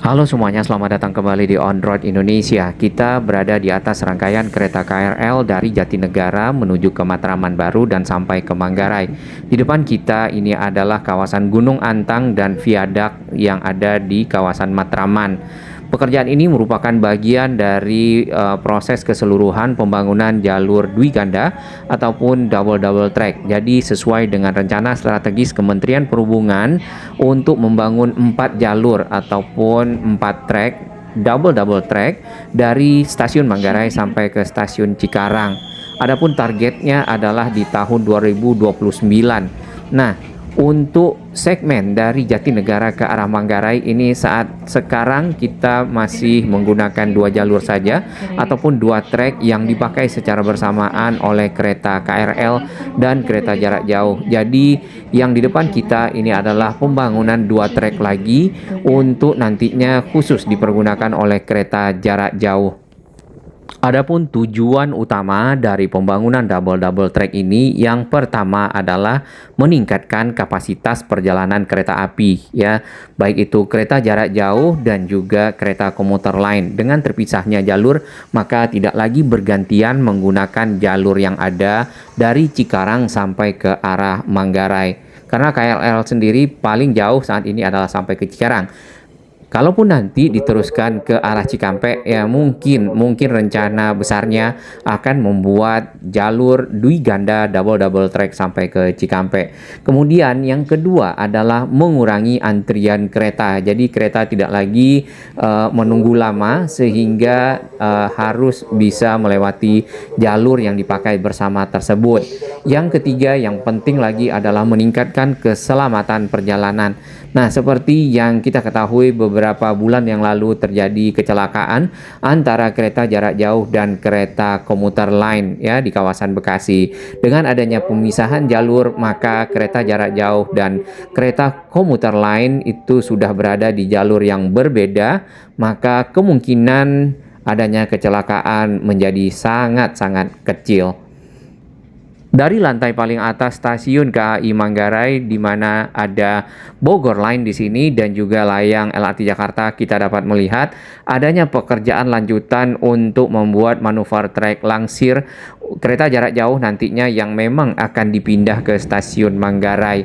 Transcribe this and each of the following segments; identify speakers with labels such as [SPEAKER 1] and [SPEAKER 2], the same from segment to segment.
[SPEAKER 1] Halo semuanya, selamat datang kembali di On Road Indonesia. Kita berada di atas rangkaian kereta KRL dari Jatinegara menuju ke Matraman Baru dan sampai ke Manggarai. Di depan kita ini adalah kawasan Gunung Antang dan viadak yang ada di kawasan Matraman. Pekerjaan ini merupakan bagian dari proses keseluruhan pembangunan jalur Dwiganda ataupun double track. Jadi sesuai dengan rencana strategis Kementerian Perhubungan untuk membangun 4 jalur ataupun 4 track double track dari stasiun Manggarai sampai ke stasiun Cikarang. Adapun targetnya adalah di tahun 2029. Nah, untuk segmen dari Jatinegara ke arah Manggarai ini saat sekarang kita masih menggunakan 2 jalur saja ataupun 2 trek yang dipakai secara bersamaan oleh kereta KRL dan kereta jarak jauh. Jadi yang di depan kita ini adalah pembangunan 2 trek lagi untuk nantinya khusus dipergunakan oleh kereta jarak jauh. Adapun tujuan utama dari pembangunan double track ini yang pertama adalah meningkatkan kapasitas perjalanan kereta api ya, baik itu kereta jarak jauh dan juga kereta komuter lain. Dengan terpisahnya jalur, maka tidak lagi bergantian menggunakan jalur yang ada dari Cikarang sampai ke arah Manggarai. Karena KRL sendiri paling jauh saat ini adalah sampai ke Cikarang. Kalaupun nanti diteruskan ke arah Cikampek, ya mungkin rencana besarnya akan membuat jalur Dwi Ganda double track sampai ke Cikampek. Kemudian yang kedua adalah mengurangi antrian kereta. Jadi kereta tidak lagi menunggu lama sehingga harus bisa melewati jalur yang dipakai bersama tersebut. Yang ketiga yang penting lagi adalah meningkatkan keselamatan perjalanan. Nah, seperti yang kita ketahui beberapa bulan yang lalu terjadi kecelakaan antara kereta jarak jauh dan kereta komuter lain ya di kawasan Bekasi. Dengan adanya pemisahan jalur, maka kereta jarak jauh dan kereta komuter lain itu sudah berada di jalur yang berbeda, maka kemungkinan adanya kecelakaan menjadi sangat-sangat kecil. Dari lantai paling atas stasiun KAI Manggarai di mana ada Bogor Line di sini dan juga layang LRT Jakarta, kita dapat melihat adanya pekerjaan lanjutan untuk membuat manuver trek langsir kereta jarak jauh nantinya yang memang akan dipindah ke stasiun Manggarai.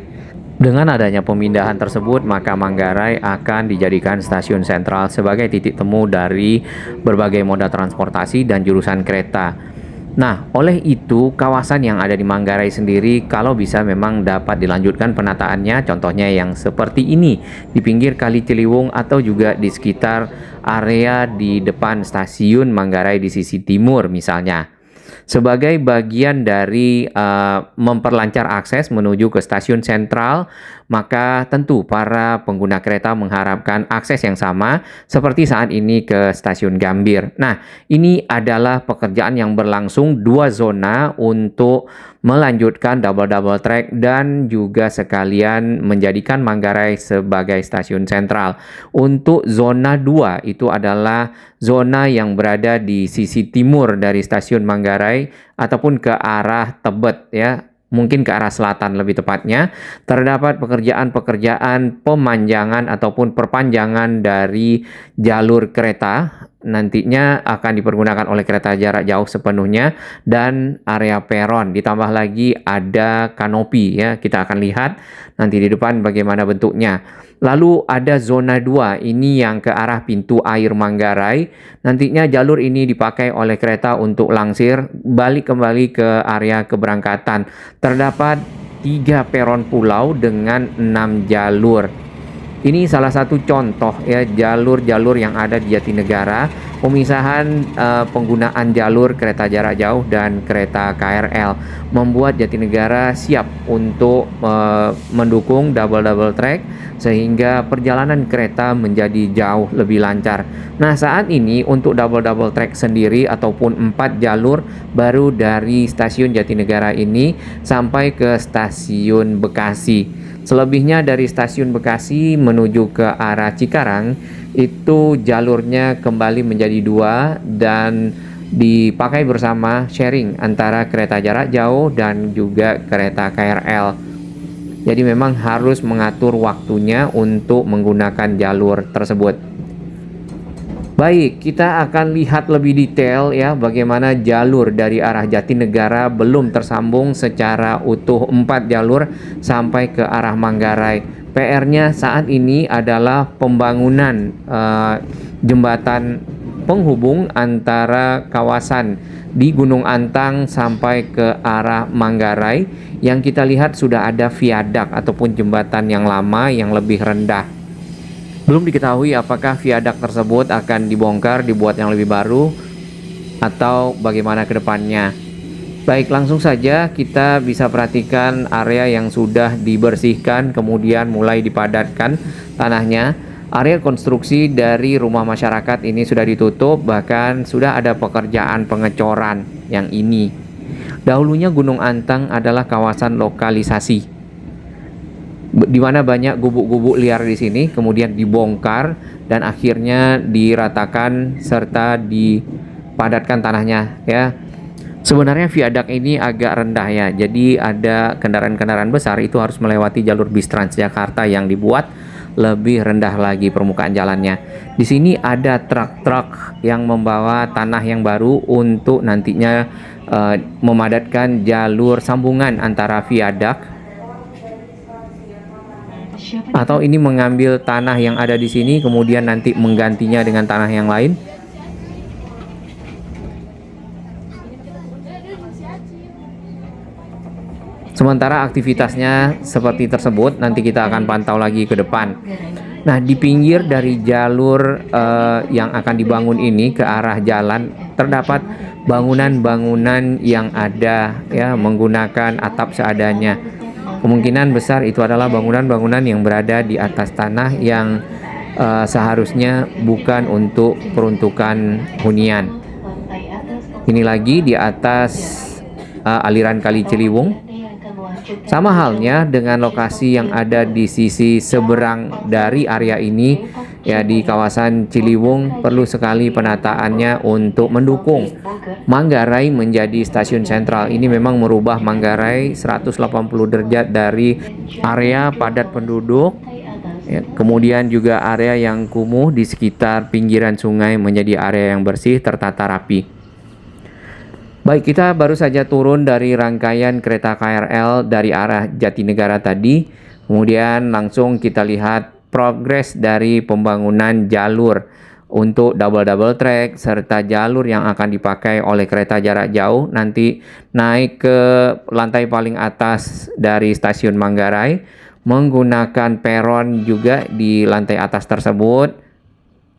[SPEAKER 1] Dengan adanya pemindahan tersebut, maka Manggarai akan dijadikan stasiun sentral sebagai titik temu dari berbagai moda transportasi dan jurusan kereta. Nah, oleh itu kawasan yang ada di Manggarai sendiri kalau bisa memang dapat dilanjutkan penataannya, contohnya yang seperti ini di pinggir Kali Ciliwung atau juga di sekitar area di depan stasiun Manggarai di sisi timur misalnya. Sebagai bagian dari memperlancar akses menuju ke stasiun sentral, maka tentu para pengguna kereta mengharapkan akses yang sama seperti saat ini ke stasiun Gambir. Nah, ini adalah pekerjaan yang berlangsung 2 zona untuk melanjutkan double track dan juga sekalian menjadikan Manggarai sebagai stasiun sentral. Untuk zona 2 itu adalah zona yang berada di sisi timur dari stasiun Manggarai ataupun ke arah Tebet ya, mungkin ke arah selatan lebih tepatnya. Terdapat pekerjaan pemanjangan ataupun perpanjangan dari jalur kereta nantinya akan dipergunakan oleh kereta jarak jauh sepenuhnya dan area peron, ditambah lagi ada kanopi ya, kita akan lihat nanti di depan bagaimana bentuknya. Lalu ada zona 2 ini yang ke arah pintu air Manggarai. Nantinya jalur ini dipakai oleh kereta untuk langsir balik kembali ke area keberangkatan. Terdapat 3 peron pulau dengan 6 jalur. Ini salah satu contoh ya jalur-jalur yang ada di Jatinegara, pemisahan penggunaan jalur kereta jarak jauh dan kereta KRL membuat Jatinegara siap untuk mendukung double track sehingga perjalanan kereta menjadi jauh lebih lancar. Nah, saat ini untuk double track sendiri ataupun 4 jalur baru dari stasiun Jatinegara ini sampai ke stasiun Bekasi. Selebihnya dari stasiun Bekasi menuju ke arah Cikarang itu jalurnya kembali menjadi 2 dan dipakai bersama sharing antara kereta jarak jauh dan juga kereta KRL. Jadi memang harus mengatur waktunya untuk menggunakan jalur tersebut. Baik, kita akan lihat lebih detail ya bagaimana jalur dari arah Jatinegara belum tersambung secara utuh 4 jalur sampai ke arah Manggarai. PR-nya saat ini adalah pembangunan jembatan penghubung antara kawasan di Gunung Antang sampai ke arah Manggarai. Yang kita lihat sudah ada viadak ataupun jembatan yang lama yang lebih rendah. Belum diketahui apakah viadak tersebut akan dibongkar, dibuat yang lebih baru, atau bagaimana ke depannya. Baik, langsung saja kita bisa perhatikan area yang sudah dibersihkan, kemudian mulai dipadatkan tanahnya. Area konstruksi dari rumah masyarakat ini sudah ditutup, bahkan sudah ada pekerjaan pengecoran yang ini. Dahulunya Gunung Antang adalah kawasan lokalisasi, di mana banyak gubuk-gubuk liar di sini, kemudian dibongkar dan akhirnya diratakan serta dipadatkan tanahnya ya. Sebenarnya viadak ini agak rendah ya, jadi ada kendaraan-kendaraan besar itu harus melewati jalur bis Transjakarta yang dibuat lebih rendah lagi permukaan jalannya. Di sini ada truk-truk yang membawa tanah yang baru untuk nantinya memadatkan jalur sambungan antara viadak, atau ini mengambil tanah yang ada di sini kemudian nanti menggantinya dengan tanah yang lain. Sementara aktivitasnya seperti tersebut nanti kita akan pantau lagi ke depan. Nah, di pinggir dari jalur yang akan dibangun ini ke arah jalan terdapat bangunan-bangunan yang ada ya menggunakan atap seadanya. Kemungkinan besar itu adalah bangunan-bangunan yang berada di atas tanah yang seharusnya bukan untuk peruntukan hunian. Ini lagi di atas aliran Kali Ciliwung. Sama halnya dengan lokasi yang ada di sisi seberang dari area ini ya, di kawasan Ciliwung perlu sekali penataannya untuk mendukung Manggarai menjadi stasiun sentral. Ini memang merubah Manggarai 180 derajat dari area padat penduduk ya, kemudian juga area yang kumuh di sekitar pinggiran sungai menjadi area yang bersih, tertata rapi. Baik, kita baru saja turun dari rangkaian kereta KRL dari arah Jatinegara tadi. Kemudian langsung kita lihat progres dari pembangunan jalur untuk double track serta jalur yang akan dipakai oleh kereta jarak jauh nanti naik ke lantai paling atas dari stasiun Manggarai menggunakan peron juga di lantai atas tersebut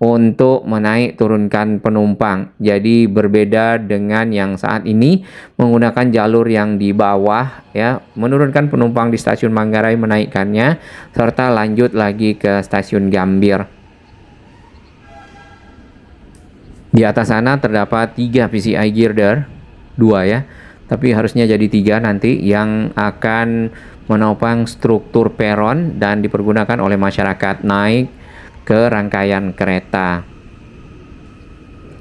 [SPEAKER 1] untuk menaik turunkan penumpang. Jadi berbeda dengan yang saat ini menggunakan jalur yang di bawah ya, menurunkan penumpang di stasiun Manggarai, menaikkannya serta lanjut lagi ke stasiun Gambir. Di atas sana terdapat 3 PCI girder, 2 ya, tapi harusnya jadi 3 nanti yang akan menopang struktur peron dan dipergunakan oleh masyarakat naik ke rangkaian kereta.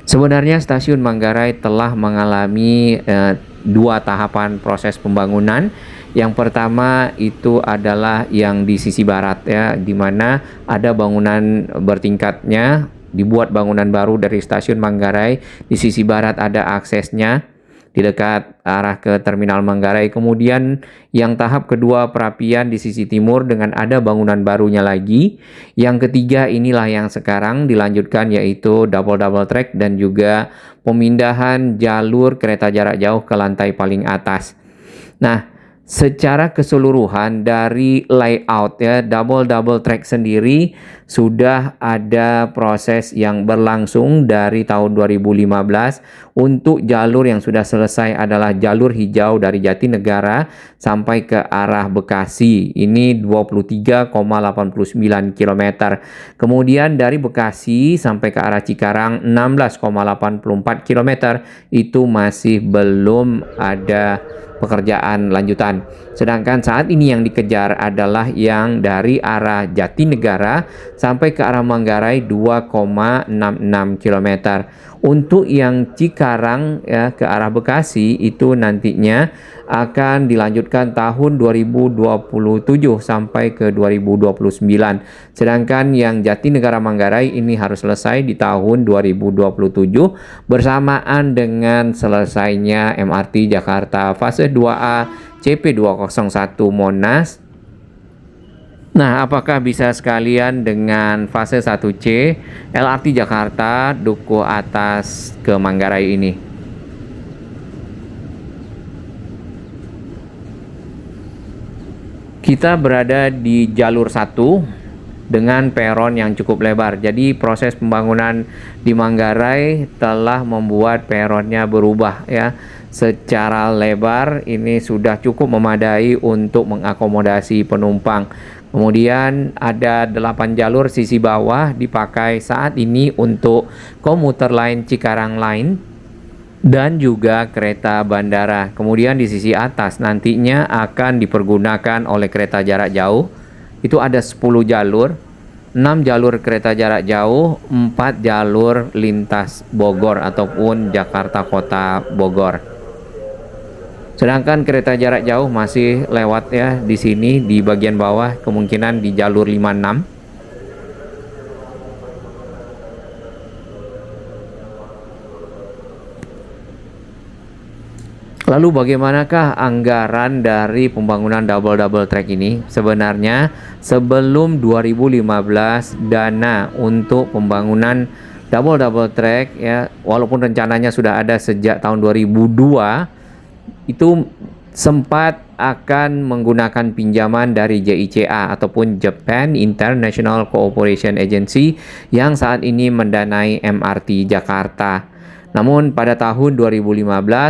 [SPEAKER 1] Sebenarnya stasiun Manggarai telah mengalami 2 tahapan proses pembangunan. Yang pertama itu adalah yang di sisi barat ya, di mana ada bangunan bertingkatnya, dibuat bangunan baru dari stasiun Manggarai. Di sisi barat ada aksesnya di dekat arah ke terminal Manggarai. Kemudian yang tahap kedua perapian di sisi timur dengan ada bangunan barunya lagi. Yang ketiga inilah yang sekarang dilanjutkan, yaitu double track dan juga pemindahan jalur kereta jarak jauh ke lantai paling atas. Nah, secara keseluruhan dari layout ya, double track sendiri sudah ada proses yang berlangsung dari tahun 2015. Untuk jalur yang sudah selesai adalah jalur hijau dari Jatinegara sampai ke arah Bekasi. Ini 23,89 km. Kemudian dari Bekasi sampai ke arah Cikarang 16,84 km. Itu masih belum ada pekerjaan lanjutan. Sedangkan saat ini yang dikejar adalah yang dari arah Jatinegara sampai ke arah Manggarai 2,66 km. Untuk yang Cikarang ya ke arah Bekasi itu nantinya akan dilanjutkan tahun 2027 sampai ke 2029. Sedangkan yang Jatinegara Manggarai ini harus selesai di tahun 2027 bersamaan dengan selesainya MRT Jakarta fase 2A CP201 Monas. Nah, apakah bisa sekalian dengan fase 1C LRT Jakarta Duku Atas ke Manggarai ini? Kita berada di jalur 1 dengan peron yang cukup lebar. Jadi proses pembangunan di Manggarai telah membuat peronnya berubah ya. Secara lebar ini sudah cukup memadai untuk mengakomodasi penumpang. Kemudian ada 8 jalur sisi bawah dipakai saat ini untuk komuter lain Cikarang Line dan juga kereta bandara. Kemudian di sisi atas nantinya akan dipergunakan oleh kereta jarak jauh. Itu ada 10 jalur, 6 jalur kereta jarak jauh, 4 jalur lintas Bogor ataupun Jakarta Kota Bogor. Sedangkan kereta jarak jauh masih lewat ya di sini di bagian bawah, kemungkinan di jalur 56. Lalu bagaimanakah anggaran dari pembangunan double track ini? Sebenarnya sebelum 2015 dana untuk pembangunan double track ya, walaupun rencananya sudah ada sejak tahun 2002, itu sempat akan menggunakan pinjaman dari JICA ataupun Japan International Cooperation Agency yang saat ini mendanai MRT Jakarta. Namun pada tahun 2015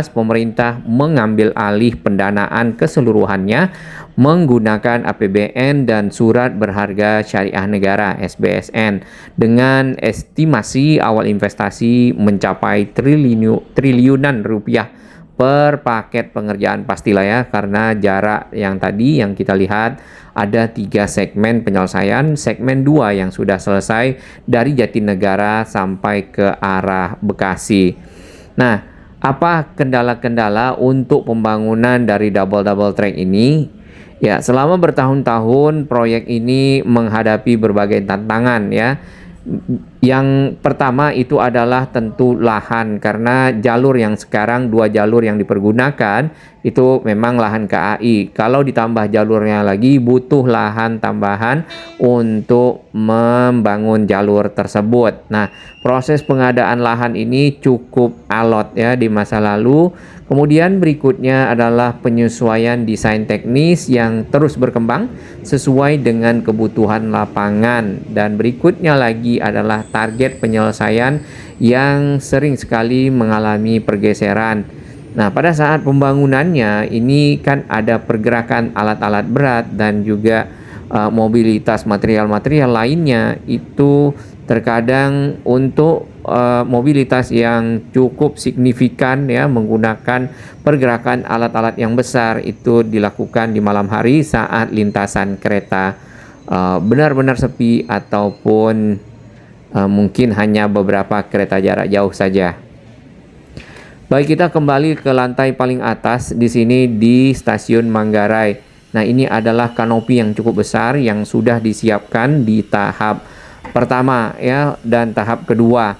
[SPEAKER 1] pemerintah mengambil alih pendanaan keseluruhannya menggunakan APBN dan surat berharga syariah negara SBSN dengan estimasi awal investasi mencapai triliunan rupiah per paket pengerjaan. Pastilah ya, karena jarak yang tadi yang kita lihat ada 3 segmen penyelesaian. Segmen 2 yang sudah selesai dari Jatinegara sampai ke arah Bekasi. Nah, apa kendala-kendala untuk pembangunan dari double track ini? Ya, selama bertahun-tahun proyek ini menghadapi berbagai tantangan ya. Yang pertama itu adalah tentu lahan, karena jalur yang sekarang 2 jalur yang dipergunakan itu memang lahan KAI. Kalau ditambah jalurnya lagi butuh lahan tambahan untuk membangun jalur tersebut. Nah, proses pengadaan lahan ini cukup alot ya di masa lalu. Kemudian berikutnya adalah penyesuaian desain teknis yang terus berkembang sesuai dengan kebutuhan lapangan. Dan berikutnya lagi adalah target penyelesaian yang sering sekali mengalami pergeseran. Nah, pada saat pembangunannya ini kan ada pergerakan alat-alat berat dan juga mobilitas material-material lainnya. Itu terkadang untuk mobilitas yang cukup signifikan ya, menggunakan pergerakan alat-alat yang besar itu dilakukan di malam hari saat lintasan kereta benar-benar sepi ataupun mungkin hanya beberapa kereta jarak jauh saja. Baik, kita kembali ke lantai paling atas di sini di stasiun Manggarai. Nah, ini adalah kanopi yang cukup besar yang sudah disiapkan di tahap pertama ya dan tahap kedua.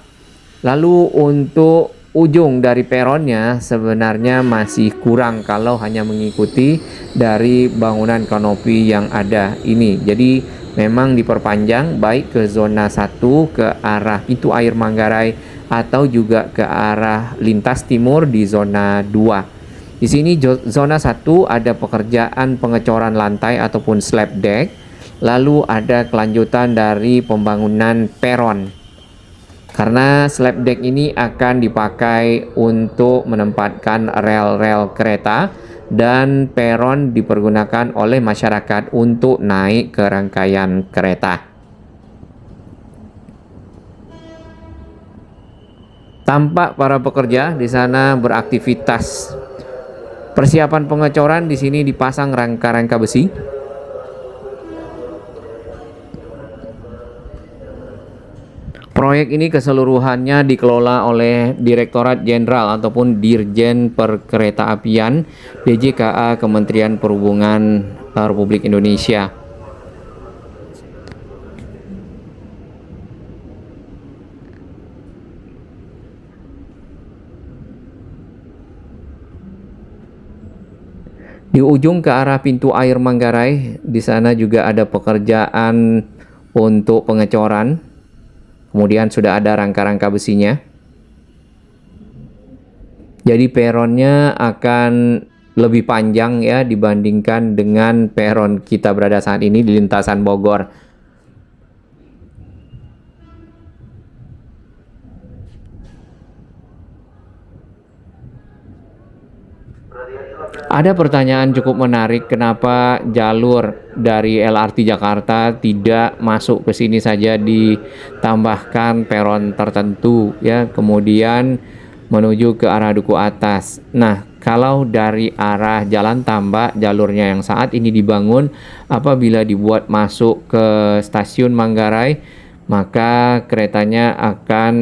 [SPEAKER 1] Lalu untuk ujung dari peronnya sebenarnya masih kurang kalau hanya mengikuti dari bangunan kanopi yang ada ini. Jadi memang diperpanjang baik ke zona 1 ke arah pintu air Manggarai atau juga ke arah lintas timur di zona 2. Di sini zona 1 ada pekerjaan pengecoran lantai ataupun slab deck. Lalu ada kelanjutan dari pembangunan peron. Karena slab deck ini akan dipakai untuk menempatkan rel-rel kereta dan peron dipergunakan oleh masyarakat untuk naik ke rangkaian kereta. Tampak para pekerja di sana beraktivitas. Persiapan pengecoran di sini dipasang rangka-rangka besi. Proyek ini keseluruhannya dikelola oleh Direktorat Jenderal ataupun Dirjen Perkeretaapian DJKA Kementerian Perhubungan Republik Indonesia. Di ujung ke arah pintu air Manggarai, di sana juga ada pekerjaan untuk pengecoran. Kemudian sudah ada rangka-rangka besinya. Jadi peronnya akan lebih panjang ya dibandingkan dengan peron kita berada saat ini di lintasan Bogor. Ada pertanyaan cukup menarik, kenapa jalur dari LRT Jakarta tidak masuk ke sini saja ditambahkan peron tertentu ya, kemudian menuju ke arah Duku Atas. Nah, kalau dari arah Jalan Tambak jalurnya yang saat ini dibangun, apabila dibuat masuk ke stasiun Manggarai, maka keretanya akan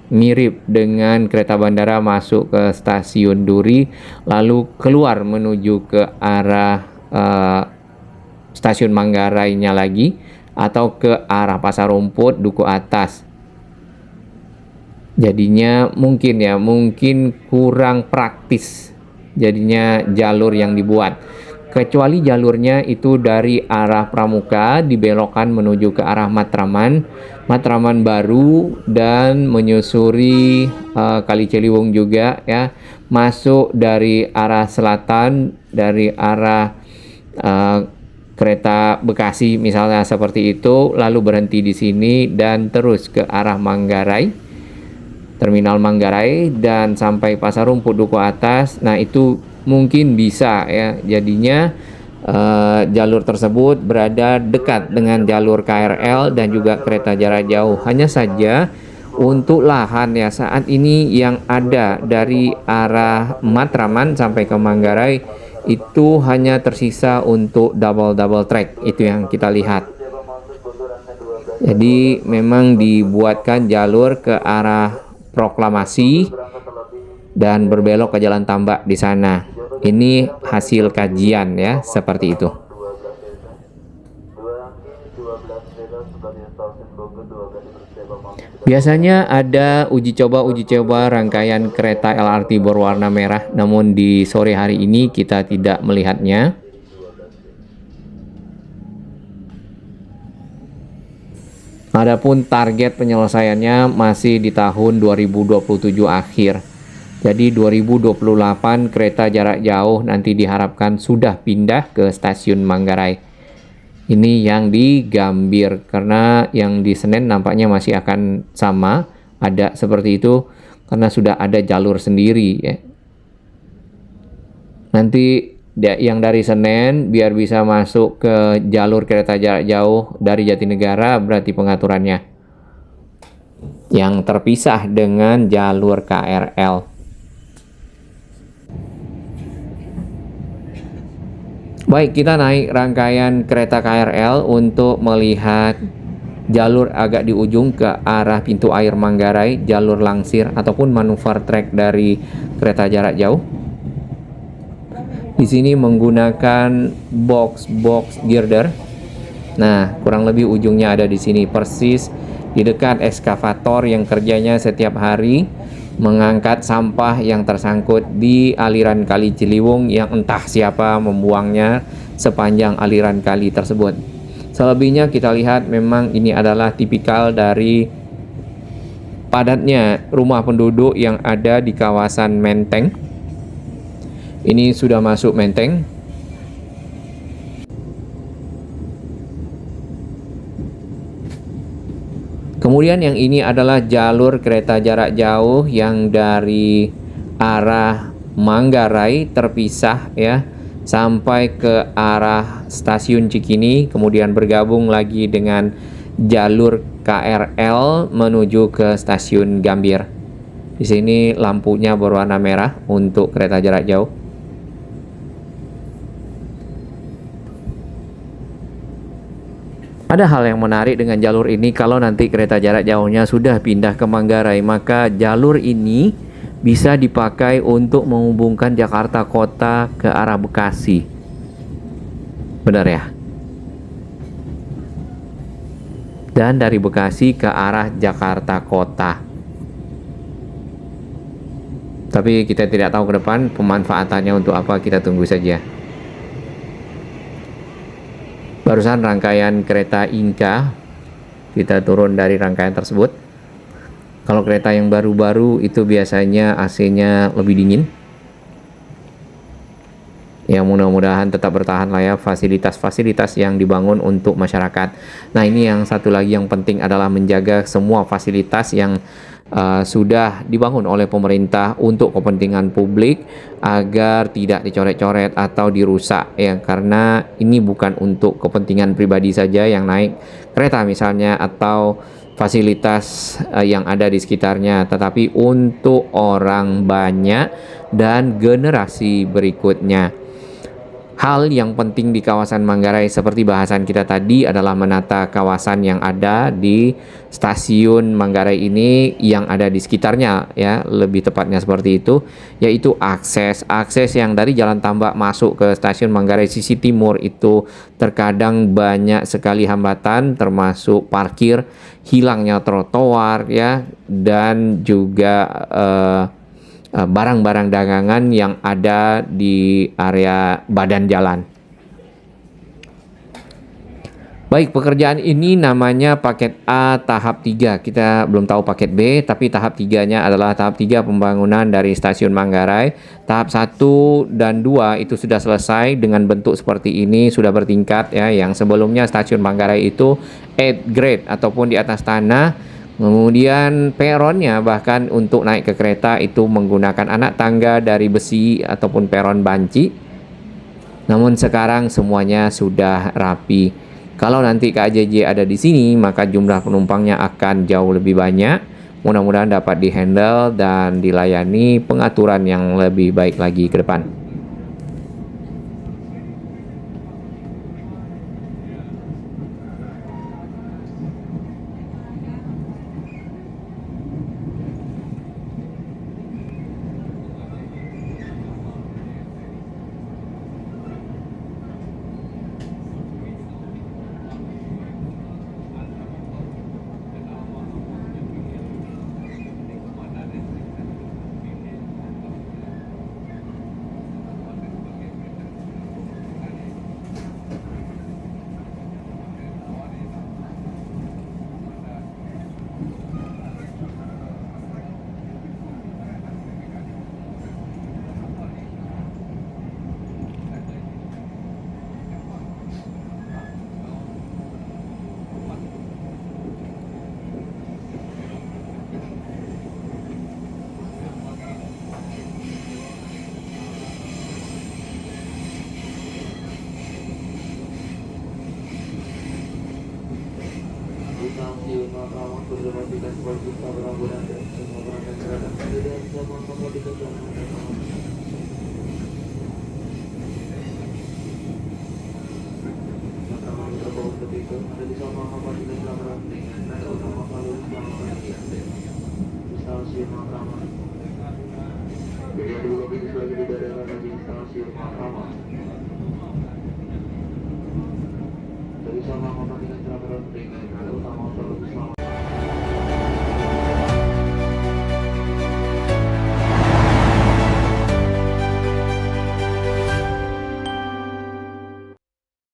[SPEAKER 1] mirip dengan kereta bandara masuk ke stasiun Duri, lalu keluar menuju ke arah stasiun Manggarainya lagi, atau ke arah Pasar Rumput, Duku Atas. Jadinya mungkin kurang praktis jadinya jalur yang dibuat. Kecuali jalurnya itu dari arah Pramuka dibelokkan menuju ke arah Matraman Baru, dan menyusuri Kali Ciliwung juga ya, masuk dari arah selatan, dari arah kereta Bekasi misalnya seperti itu, lalu berhenti di sini dan terus ke arah Manggarai, Terminal Manggarai, dan sampai Pasar Rumput Duku Atas. Nah, itu mungkin bisa ya, jadinya jalur tersebut berada dekat dengan jalur KRL dan juga kereta jarak jauh. Hanya saja untuk lahan ya, saat ini yang ada dari arah Matraman sampai ke Manggarai itu hanya tersisa untuk double track, itu yang kita lihat. Jadi memang dibuatkan jalur ke arah Proklamasi dan berbelok ke Jalan Tambak di sana. Ini hasil kajian ya, seperti itu. Biasanya ada uji coba rangkaian kereta LRT berwarna merah, namun di sore hari ini kita tidak melihatnya. Adapun target penyelesaiannya masih di tahun 2027 akhir. Jadi 2028 kereta jarak jauh nanti diharapkan sudah pindah ke stasiun Manggarai. Ini yang di Gambir, karena yang di Senen nampaknya masih akan sama, ada seperti itu karena sudah ada jalur sendiri ya. Nanti yang dari Senen biar bisa masuk ke jalur kereta jarak jauh dari Jatinegara, berarti pengaturannya yang terpisah dengan jalur KRL. Baik, kita naik rangkaian kereta KRL untuk melihat jalur agak di ujung ke arah pintu air Manggarai, jalur langsir ataupun manuver track dari kereta jarak jauh. Di sini menggunakan box girder. Nah, kurang lebih ujungnya ada di sini, persis di dekat ekskavator yang kerjanya setiap hari mengangkat sampah yang tersangkut di aliran Kali Ciliwung yang entah siapa membuangnya sepanjang aliran kali tersebut. Selebihnya kita lihat memang ini adalah tipikal dari padatnya rumah penduduk yang ada di kawasan Menteng. Ini sudah masuk Menteng. Kemudian yang ini adalah jalur kereta jarak jauh yang dari arah Manggarai terpisah ya, sampai ke arah stasiun Cikini, kemudian bergabung lagi dengan jalur KRL menuju ke stasiun Gambir. Di sini lampunya berwarna merah untuk kereta jarak jauh. Ada hal yang menarik dengan jalur ini, kalau nanti kereta jarak jauhnya sudah pindah ke Manggarai, maka jalur ini bisa dipakai untuk menghubungkan Jakarta Kota ke arah Bekasi. Benar ya? Dan dari Bekasi ke arah Jakarta Kota. Tapi kita tidak tahu ke depan pemanfaatannya untuk apa, kita tunggu saja. Barusan rangkaian kereta Inka, kita turun dari rangkaian tersebut. Kalau kereta yang baru-baru itu biasanya AC-nya lebih dingin. Ya, mudah-mudahan tetap bertahan lah ya fasilitas-fasilitas yang dibangun untuk masyarakat. Nah, ini yang satu lagi yang penting adalah menjaga semua fasilitas yang sudah dibangun oleh pemerintah untuk kepentingan publik agar tidak dicoret-coret atau dirusak ya, karena ini bukan untuk kepentingan pribadi saja yang naik kereta misalnya atau fasilitas yang ada di sekitarnya, tetapi untuk orang banyak dan generasi berikutnya. Hal yang penting di kawasan Manggarai seperti bahasan kita tadi adalah menata kawasan yang ada di stasiun Manggarai ini yang ada di sekitarnya ya, lebih tepatnya seperti itu, yaitu akses yang dari Jalan Tambak masuk ke stasiun Manggarai sisi timur itu terkadang banyak sekali hambatan, termasuk parkir, hilangnya trotoar ya, dan juga barang-barang dagangan yang ada di area badan jalan. Baik, pekerjaan ini namanya paket A tahap 3. Kita belum tahu paket B, tapi tahap 3-nya adalah tahap 3 pembangunan dari stasiun Manggarai. Tahap 1 dan 2 itu sudah selesai dengan bentuk seperti ini, sudah bertingkat ya. Yang sebelumnya stasiun Manggarai itu 8 grade ataupun di atas tanah. Kemudian peronnya bahkan untuk naik ke kereta itu menggunakan anak tangga dari besi ataupun peron banci. Namun sekarang semuanya sudah rapi. Kalau nanti KAJJ ada di sini, maka jumlah penumpangnya akan jauh lebih banyak. Mudah-mudahan dapat dihandle dan dilayani pengaturan yang lebih baik lagi ke depan.
[SPEAKER 2] Jadi sama dengan